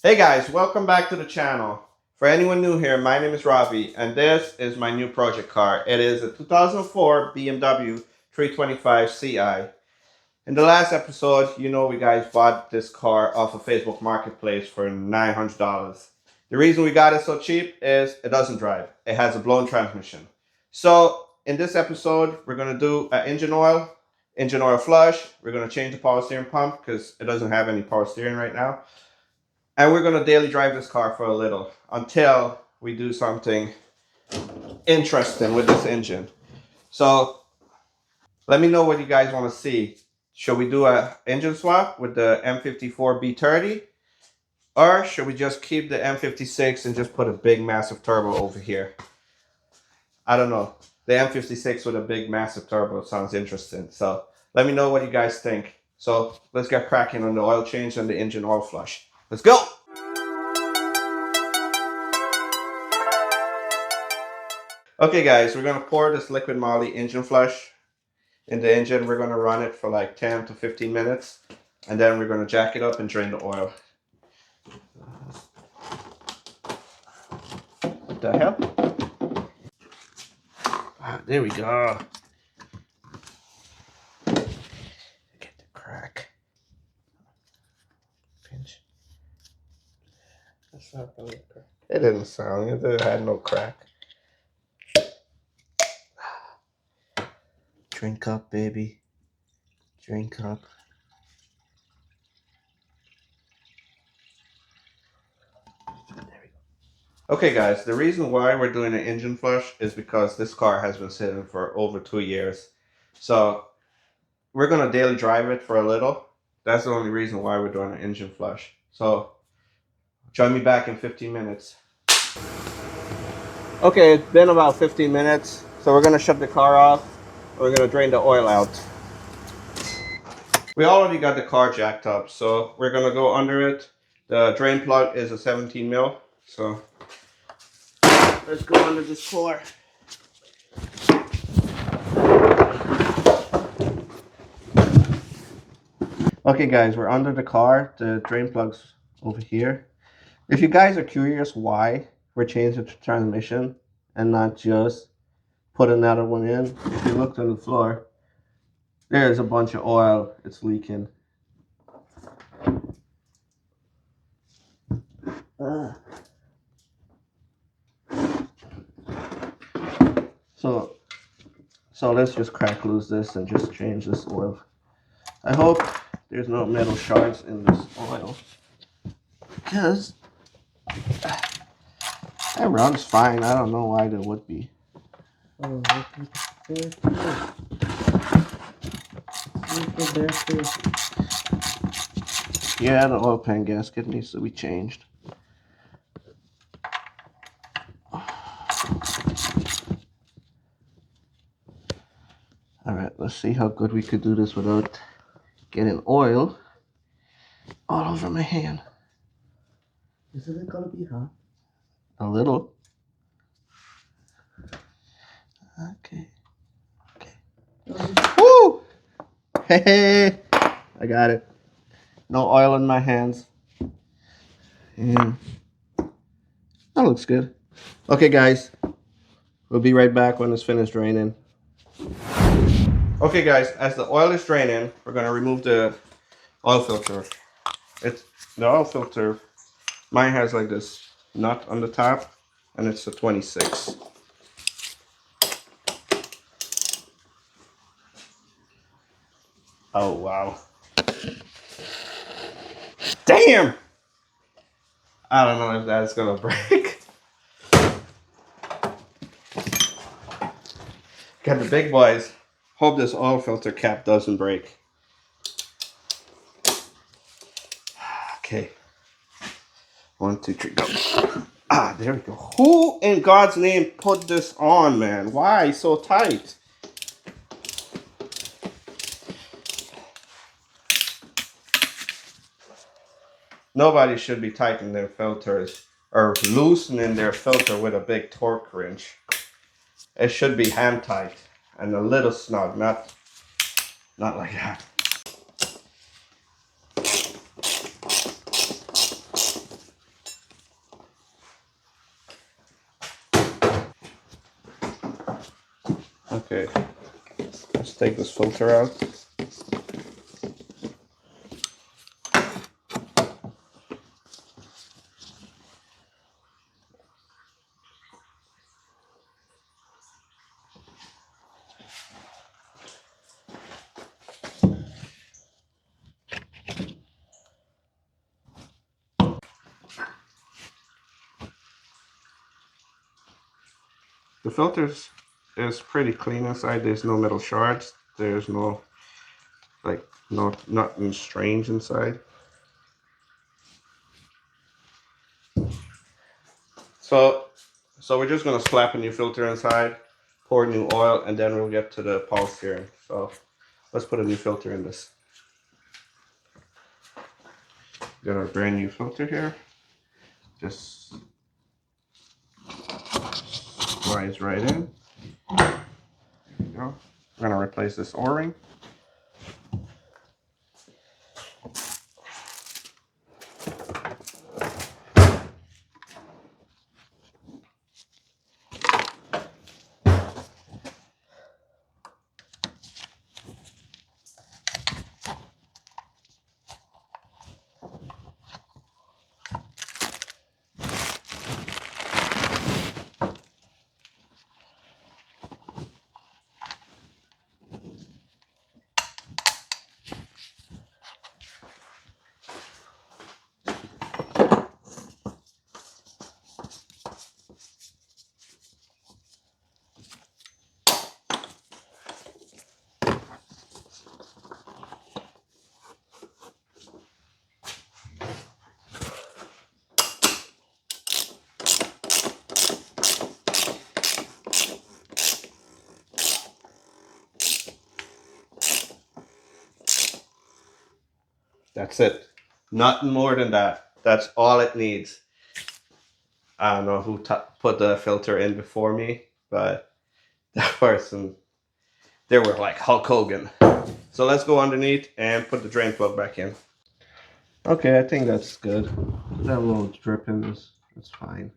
Hey guys, welcome back to the channel. For anyone new here, my name is Ravi and this is my new project car. It is a 2004 BMW 325 Ci. In the last episode, we guys bought this car off of Facebook Marketplace for $900. The reason we got it so cheap is it doesn't drive. It has a blown transmission. So in this episode, we're going to do an engine oil flush. We're going to change the power steering pump because it doesn't have any power steering right now. And we're going to daily drive this car for a little until we do something interesting with this engine. So let me know what you guys want to see. Should we do an engine swap with the M54 B30? Or should we just keep the M56 and just put a big massive turbo over here? I don't know. The M56 with a big massive turbo sounds interesting. So let me know what you guys think. So let's get cracking on the oil change and the engine oil flush. Let's go! Okay guys, we're going to pour this liquid moly engine flush in the engine. We're going to run it for like 10 to 15 minutes. And then we're going to jack it up and drain the oil. What the hell? There we go. Get the crack. Pinch. That's not really a crack. It didn't sound. It had no crack. Drink up, baby. Drink up. Okay guys, the reason why we're doing an engine flush is because this car has been sitting for over 2 years. So we're going to daily drive it for a little. That's the only reason why we're doing an engine flush. So join me back in 15 minutes. Okay, it's been about 15 minutes. So we're going to shut the car off. We're going to drain the oil out. We already got the car jacked up, so we're going to go under it. The drain plug is a 17 mil. So let's go under this core. Okay guys, we're under the car. The drain plug's over here. If you guys are curious why we're changing the transmission and not just put another one in, if you looked on the floor, there's a bunch of oil. It's leaking. So let's just crack loose this and just change this oil. I hope there's no metal shards in this oil, because it runs fine. I don't know why there would be. Yeah, the oil pan gasket needs to be changed. Alright, let's see how good we could do this without getting oil all over my hand. Isn't it gonna be hot? A little. Okay. Woo! Hey, I got it. No oil in my hands. And that looks good. Okay, guys. We'll be right back when it's finished draining. Okay, guys. As the oil is draining, we're going to remove the oil filter. It's the oil filter. Mine has like this nut on the top, and it's a 26. Oh, wow. Damn! I don't know if that's gonna break. Got the big boys. Hope this oil filter cap doesn't break. Okay. 1, 2, 3, go. Ah, there we go. Who in God's name put this on, man? Why so tight? Nobody should be tightening their filters or loosening their filter with a big torque wrench. It should be hand tight and a little snug, not like that. Okay, let's take this filter out. The filter is pretty clean inside. There's no metal shards. There's no nothing strange inside. So we're just gonna slap a new filter inside, pour new oil, and then we'll get to the power steering. So let's put a new filter in this. Got our brand new filter here. Just slides right in. There you go. We're gonna replace this O-ring. That's it. Nothing more than that. That's all it needs. I don't know who put the filter in before me, but that person, they were like Hulk Hogan. So let's go underneath and put the drain plug back in. Okay, I think that's good. That little drip in this, that's fine.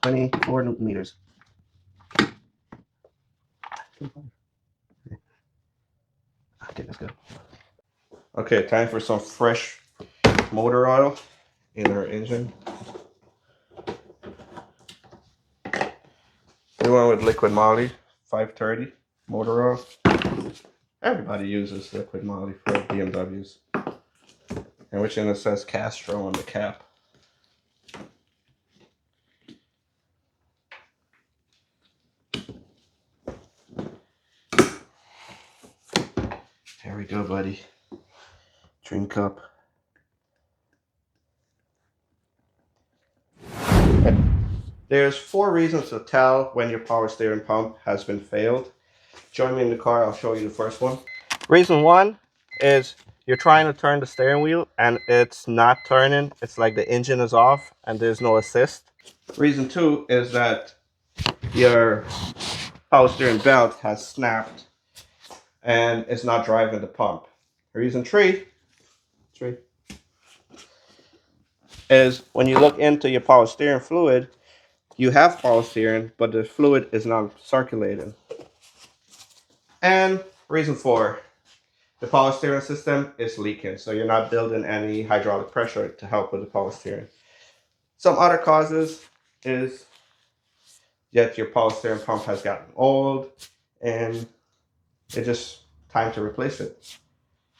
$24 Newton meters. Okay, that's good. Okay, time for some fresh motor oil in our engine. We went with liquid moly, 530 motor oil. Everybody uses liquid moly for BMWs. And which in it says Castro on the cap. There we go, buddy. Drink up. There's 4 reasons to tell when your power steering pump has been failed. Join me in the car, I'll show you the first one. Reason 1 is you're trying to turn the steering wheel and it's not turning. It's like the engine is off and there's no assist. Reason 2 is that your power steering belt has snapped and it's not driving the pump. Reason 3 is when you look into your power steering fluid, you have power steering, but the fluid is not circulating. And reason 4, the power steering system is leaking, so you're not building any hydraulic pressure to help with the power steering. Some other causes is that your power steering pump has gotten old and it's just time to replace it.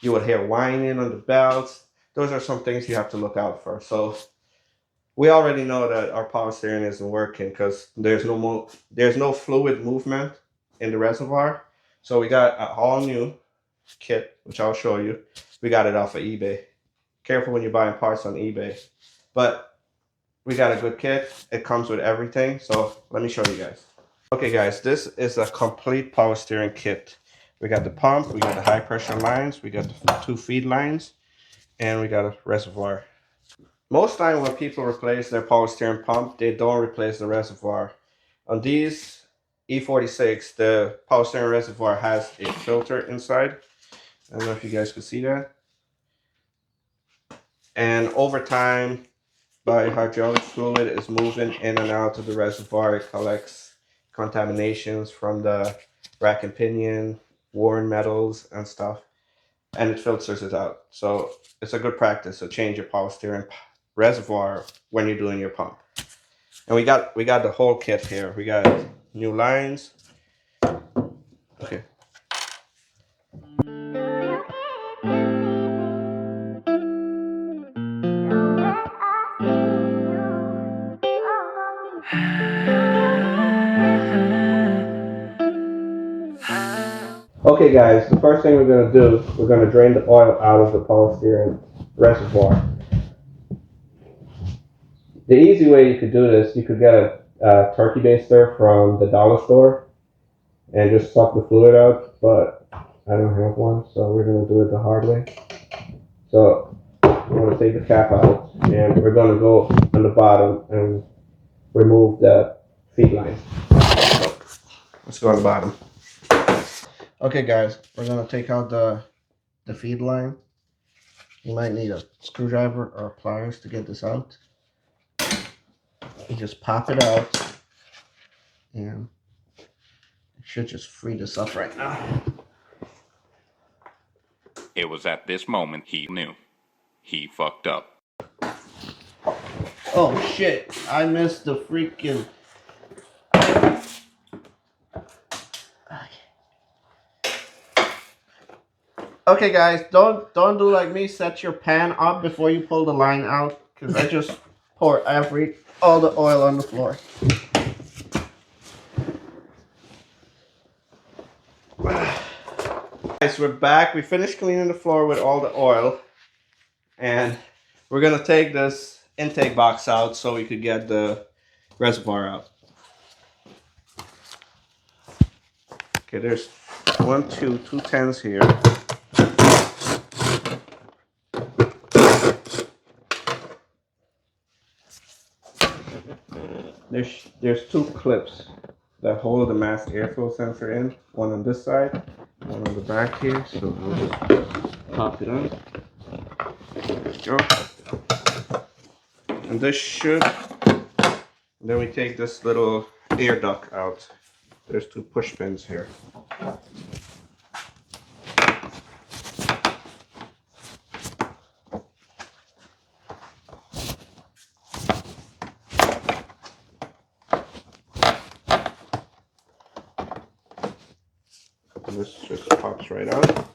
You would hear whining on the belts. Those are some things you have to look out for. So we already know that our power steering isn't working because there's no fluid movement in the reservoir. So we got an all new kit, which I'll show you. We got it off of eBay. Careful when you're buying parts on eBay. But we got a good kit. It comes with everything. So let me show you guys. Okay guys, this is a complete power steering kit. We got the pump, we got the high pressure lines, we got the 2 feed lines, and we got a reservoir. Most time when people replace their power steering pump, they don't replace the reservoir. On these E46, the power steering reservoir has a filter inside. I don't know if you guys can see that. And over time, by hydraulic fluid is moving in and out of the reservoir, it collects contaminations from the rack and pinion, worn metals and stuff, and it filters it out. So it's a good practice to change your power steering reservoir when you're doing your pump. And we got the whole kit here. We got new lines. Okay. Okay guys, the first thing we're going to do, we're going to drain the oil out of the power steering reservoir. The easy way you could do this, you could get a turkey baster from the dollar store and just suck the fluid out, but I don't have one, so we're going to do it the hard way. So we're going to take the cap out and we're going to go on the bottom and remove the feed line. So let's go on the bottom. Okay guys, we're going to take out the feed line. You might need a screwdriver or pliers to get this out. You just pop it out and it should just free this up right now. It was at this moment he knew. He fucked up. Oh shit, I missed the freaking... Okay guys, don't do like me, set your pan up before you pull the line out, because I just pour all the oil on the floor. Guys, we're back. We finished cleaning the floor with all the oil, and we're gonna take this intake box out so we could get the reservoir out. Okay, there's two 10s here. There's 2 clips that hold the mass airflow sensor in. One on this side, one on the back here. So we'll just pop it on. There we go. And this should. Then we take this little air duct out. There's 2 push pins here. And this just pops right out.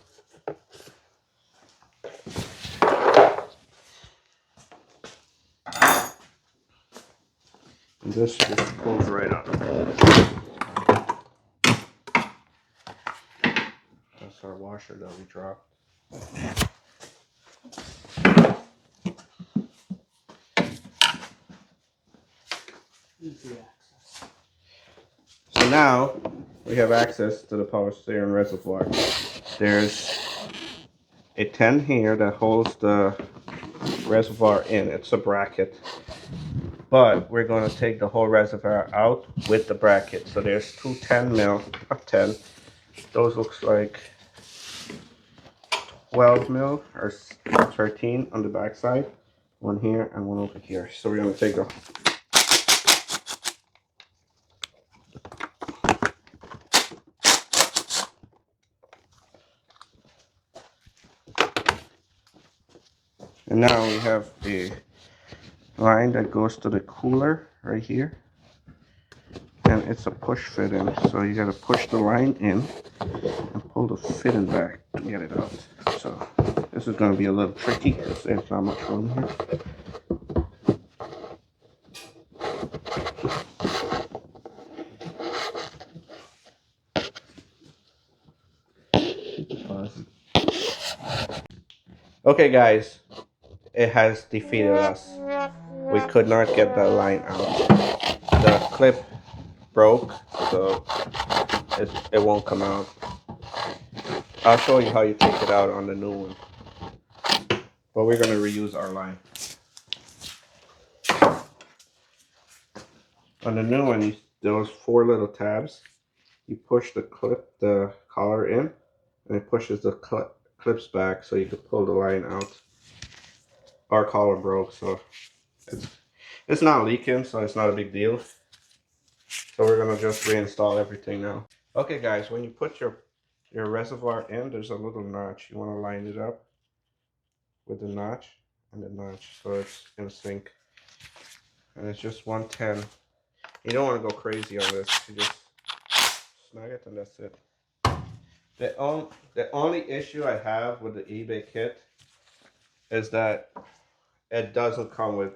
And this just pulls right up. That's our washer that we dropped. So now we have access to the power steering reservoir. There's a 10 here that holds the reservoir in. It's a bracket. But we're going to take the whole reservoir out with the bracket. So there's 2 10 mil, not 10. Those looks like 12 mil or 13 on the back side. One here and one over here. So we're going to take the and now we have a line that goes to the cooler right here. And it's a push fit in. So you got to push the line in and pull the fitting back to get it out. So this is going to be a little tricky because there's not much room here. Okay guys, it has defeated us. We could not get that line out. The clip broke, so it won't come out. I'll show you how you take it out on the new one. But we're gonna reuse our line. On the new one, those 4 little tabs, you push the collar in, and it pushes the clips back so you can pull the line out. Our collar broke, so it's not leaking, so it's not a big deal. So we're gonna just reinstall everything now. Okay guys, when you put your reservoir in, there's a little notch. You wanna line it up with the notch and the notch so it's in sync. And it's just 110. You don't want to go crazy on this. You just snag it and that's it. The only issue I have with the eBay kit is that it doesn't come with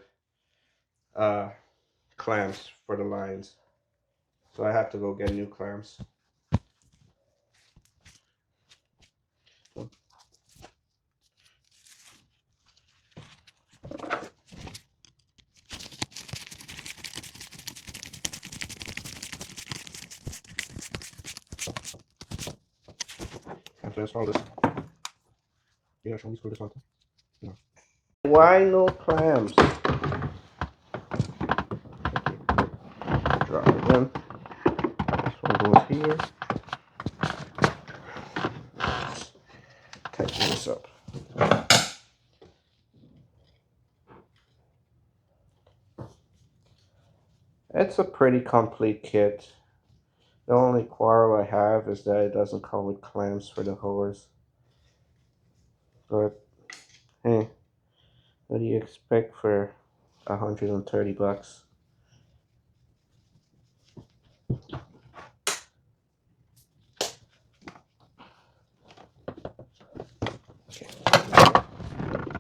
clamps for the lines. So I have to go get new clamps. Time to install this. You know, show me screw this on. No. Why no clamps? Drop it in. This one goes here. Tighten this up. It's a pretty complete kit. The only quarrel I have is that it doesn't come with clamps for the hose. But hey, what do you expect for 130 bucks? Okay.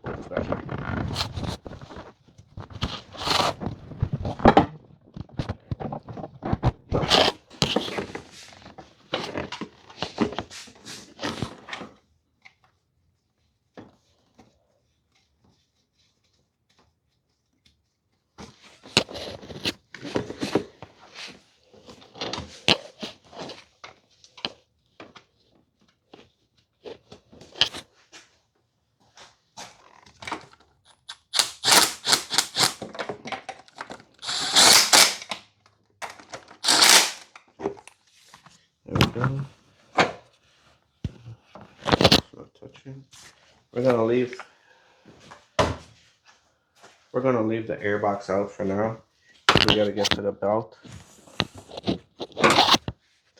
What's that? There we go. It's not touching. We're gonna leave the air box out for now. We gotta get to the belt to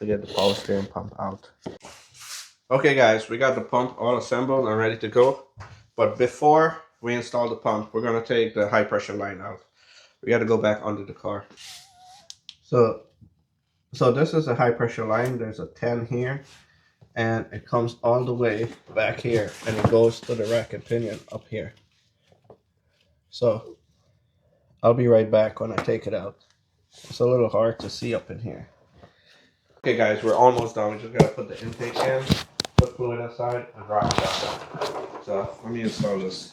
get the power steering pump out. Okay guys, we got the pump all assembled and ready to go. But before we install the pump, we're gonna take the high pressure line out. We gotta go back under the car. So this is a high pressure line. There's a 10 here, and it comes all the way back here, and it goes to the rack and pinion up here. So I'll be right back when I take it out. It's a little hard to see up in here. Okay guys, we're almost done. We just gotta put the intake in, put fluid inside, and rock it up. So let me install this.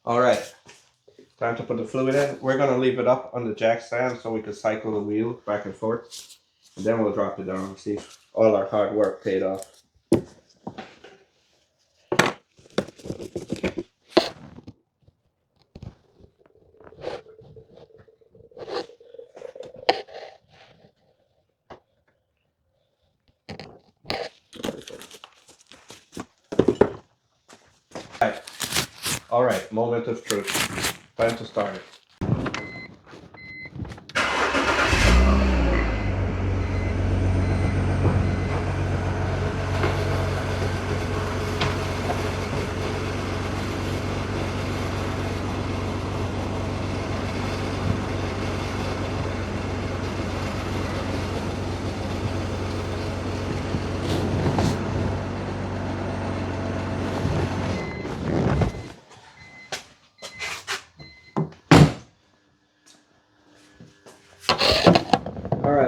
All right, time to put the fluid in. We're gonna leave it up on the jack stand so we can cycle the wheel back and forth. And then we'll drop it down and see if all our hard work paid off. All right, moment of truth. Time to start it.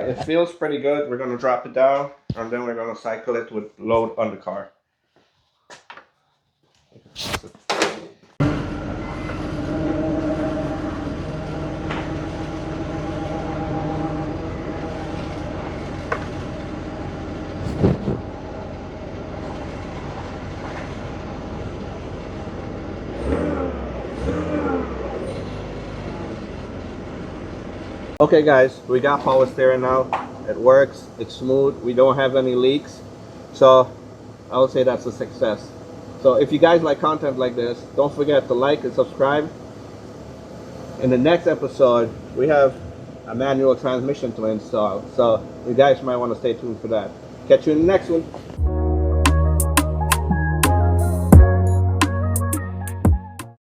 It feels pretty good. We're gonna drop it down, and then we're gonna cycle it with load on the car. Okay guys, we got power steering now. It works, it's smooth, we don't have any leaks. So I would say that's a success. So if you guys like content like this, don't forget to like and subscribe. In the next episode, we have a manual transmission to install. So you guys might want to stay tuned for that. Catch you in the next one.